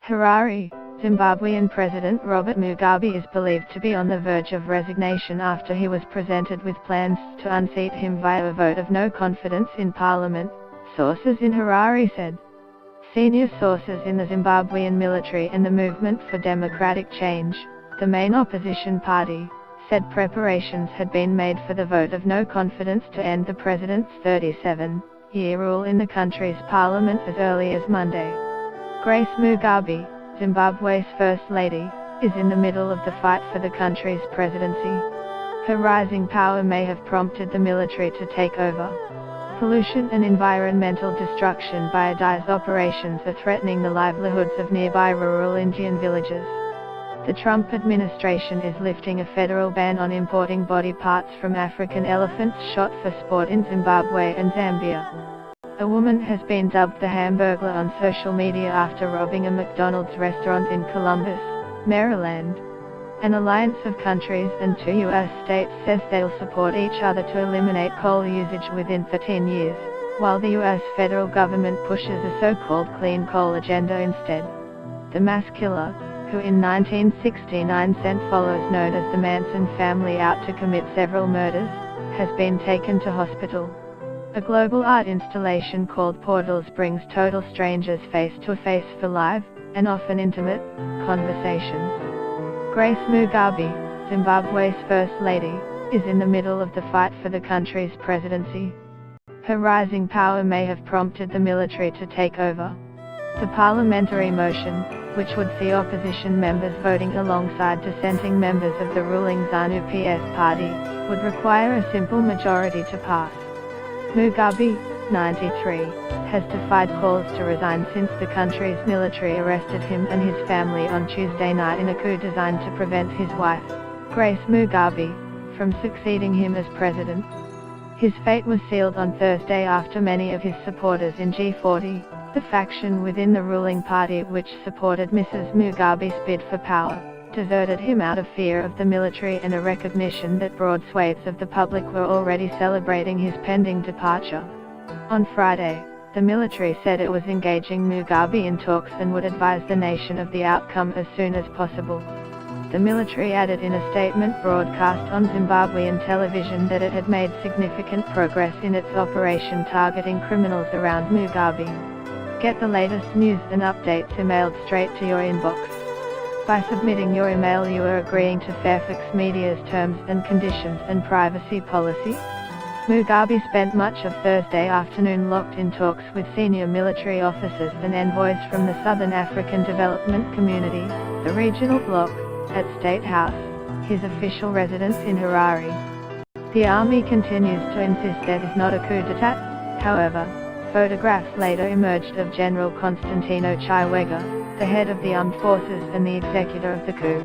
Harare, Zimbabwean President Robert Mugabe is believed to be on the verge of resignation after he was presented with plans to unseat him via a vote of no confidence in parliament, sources in Harare said. Senior sources in the Zimbabwean military and the Movement for Democratic Change, the main opposition party, said preparations had been made for the vote of no confidence to end the president's 37-year rule in the country's parliament as early as Monday. Grace Mugabe, Zimbabwe's First Lady, is in the middle of the fight for the country's presidency. Her rising power may have prompted the military to take over. Pollution and environmental destruction by DI's operations are threatening the livelihoods of nearby rural Indian villages. The Trump administration is lifting a federal ban on importing body parts from African elephants shot for sport in Zimbabwe and Zambia. A woman has been dubbed the Hamburglar on social media after robbing a McDonald's restaurant in Columbus, Maryland. An alliance of countries and 2 U.S. states says they'll support each other to eliminate coal usage within 13 years, while the U.S. federal government pushes a so-called clean coal agenda instead. The mass killer, who in 1969 sent followers known as the Manson family out to commit several murders, has been taken to hospital. A global art installation called Portals brings total strangers face to face for live, and often intimate, conversations. Grace Mugabe, Zimbabwe's First Lady, is in the middle of the fight for the country's presidency. Her rising power may have prompted the military to take over. The parliamentary motion, which would see opposition members voting alongside dissenting members of the ruling ZANU-PF party, would require a simple majority to pass. Mugabe, 93, has defied calls to resign since the country's military arrested him and his family on Tuesday night in a coup designed to prevent his wife, Grace Mugabe, from succeeding him as president. His fate was sealed on Thursday after many of his supporters in G40, the faction within the ruling party which supported Mrs. Mugabe's bid for power, deserted him out of fear of the military and a recognition that broad swathes of the public were already celebrating his pending departure. On Friday, the military said it was engaging Mugabe in talks and would advise the nation of the outcome as soon as possible. The military added in a statement broadcast on Zimbabwean television that it had made significant progress in its operation targeting criminals around Mugabe. Get the latest news and updates emailed straight to your inbox. By submitting your email you are agreeing to Fairfax Media's terms and conditions and privacy policy. Mugabe spent much of Thursday afternoon locked in talks with senior military officers and envoys from the Southern African Development Community, the regional bloc, at State House, his official residence in Harare. The army continues to insist there is not a coup d'etat, however. Photographs later emerged of General Constantino Chiwenga, the head of the armed forces and the executor of the coup.